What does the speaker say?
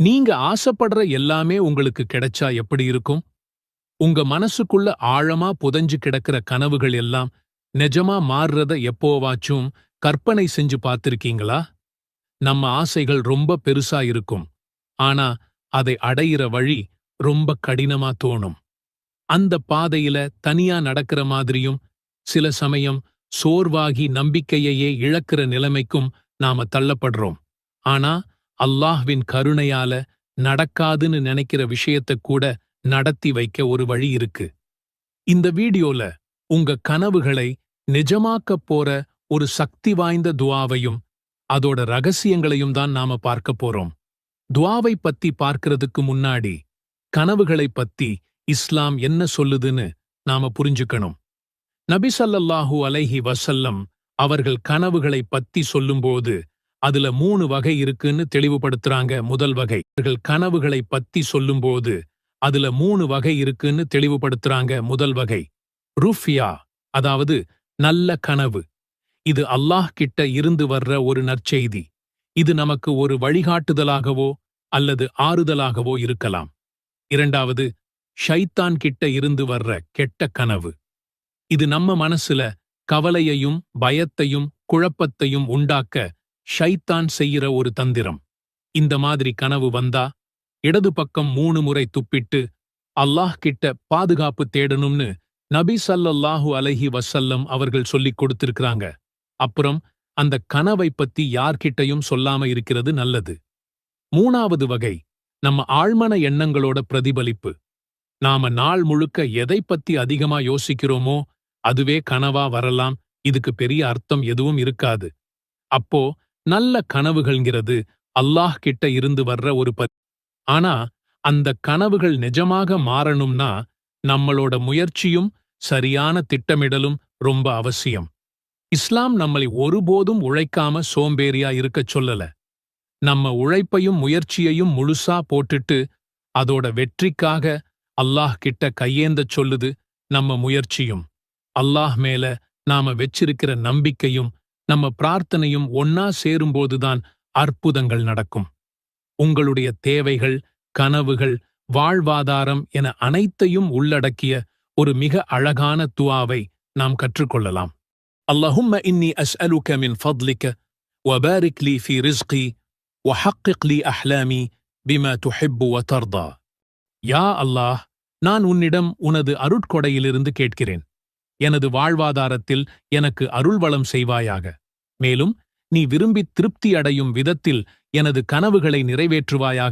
நீங்க ஆசைப்படுற எல்லாமே உங்களுக்கு கிடைச்சா எப்படி இருக்கும்? உங்க மனசுக்குள்ள ஆழமா புதைஞ்சு கிடக்கிற கனவுகள் எல்லாம் நிஜமா மாறுறத எப்போவாச்சும் கற்பனை செஞ்சு பார்த்திருக்கீங்களா? நம்ம ஆசைகள் ரொம்ப பெருசா இருக்கும். ஆனா, அதை அடையிற வழி ரொம்ப கடினமா தோணும். அந்த பாதையில தனியா நடக்கிற மாதிரியும், சில சமயம் சோர்வாகி நம்பிக்கையையே இழக்கிற நிலைமைக்கும் நாம தள்ளப்படுறோம். ஆனா, அல்லாஹ்வின் கருணையால நடக்காதுன்னு நினைக்கிற விஷயத்தைக் கூட நடத்தி வைக்க ஒரு வழி இருக்கு. இந்த வீடியோல உங்க கனவுகளை நிஜமாக்கப் போற ஒரு சக்தி வாய்ந்த துஆவையும் அதோட ரகசியங்களையும் தான் நாம பார்க்க போறோம். துஆவை பத்தி பார்க்கிறதுக்கு முன்னாடி கனவுகளை பத்தி இஸ்லாம் என்ன சொல்லுதுன்னு நாம புரிஞ்சுக்கணும். நபி ஸல்லல்லாஹு அலைஹி வஸல்லம் அவர்கள் கனவுகளை பத்தி சொல்லும்போது அதுல 3 வகை இருக்குன்னு தெளிவுபடுத்துறாங்க. முதல் வகை, அவர்கள் கனவுகளை பத்தி சொல்லும்போது அதுல 3 வகை இருக்குன்னு தெளிவுபடுத்துறாங்க. முதல் வகை ருஃப்யா, அதாவது நல்ல கனவு. இது அல்லாஹ் கிட்ட இருந்து வர்ற ஒரு நற்செய்தி. இது நமக்கு ஒரு வழிகாட்டுதலாகவோ அல்லது ஆறுதலாகவோ இருக்கலாம். இரண்டாவது, ஷைத்தான் கிட்ட இருந்து வர்ற கெட்ட கனவு. இது நம்ம மனசுல கவலையையும் பயத்தையும் குழப்பத்தையும் உண்டாக்க ஷைத்தான் செய்கிற ஒரு தந்திரம். இந்த மாதிரி கனவு வந்தா இடது பக்கம் 3 முறை துப்பிட்டு அல்லாஹ் கிட்ட பாதுகாப்பு தேடணும்னு நபி ஸல்லல்லாஹு அலைஹி வஸல்லம் அவர்கள் சொல்லிக் கொடுத்திருக்கிறாங்க. அப்புறம் அந்த கனவை பத்தி யார்கிட்டயும் சொல்லாம இருக்கிறது நல்லது. மூணாவது வகை நம்ம ஆழ்மன எண்ணங்களோட பிரதிபலிப்பு. நாம நாள் முழுக்க எதை பத்தி அதிகமா யோசிக்கிறோமோ அதுவே கனவா வரலாம். இதுக்கு பெரிய அர்த்தம் எதுவும் இருக்காது. அப்போ நல்ல கனவுகள்ங்கிறது அல்லாஹ் கிட்ட இருந்து வர்ற ஒரு ஆனா அந்த கனவுகள் நிஜமாக மாறணும்னா நம்மளோட முயற்சியும் சரியான திட்டமிடலும் ரொம்ப அவசியம். இஸ்லாம் நம்மளை ஒருபோதும் உழைக்காம சோம்பேறியா இருக்கச் சொல்லல. நம்ம உழைப்பையும் முயற்சியையும் முழுசா போட்டுட்டு அதோட வெற்றிக்காக அல்லாஹ் கிட்ட கையேந்தச் சொல்லுது. நம்ம முயற்சியும் அல்லாஹ் மேல நாம வெச்சிருக்கிற நம்பிக்கையும் நம்ம பிரார்த்தனையும் ஒன்னா சேரும்போதுதான் அற்புதங்கள் நடக்கும். உங்களுடைய தேவைகள், கனவுகள், வாழ்வாதாரம் என அனைத்தையும் உள்ளடக்கிய ஒரு மிக அழகான துஆவை நாம் கற்றுக்கொள்ளலாம். அல்லாஹும்ம இன்னி அஸ்அலுக மின் ஃபத்லிக வபாரிக் லீ ஃபீ ரிஸ்கி வஹக்கிக் லீ அஹ்லாமி பிமா துஹிப்பு வதர்தா. யா அல்லாஹ், நான் உன்னிடம் உனது அருட்கொடையிலிருந்து கேட்கிறேன். எனது வாழ்வாதாரத்தில் எனக்கு அருள்வளம் செய்வாயாக. மேலும் நீ விரும்பித் திருப்தி அடையும் விதத்தில் எனது கனவுகளை நிறைவேற்றுவாயாக.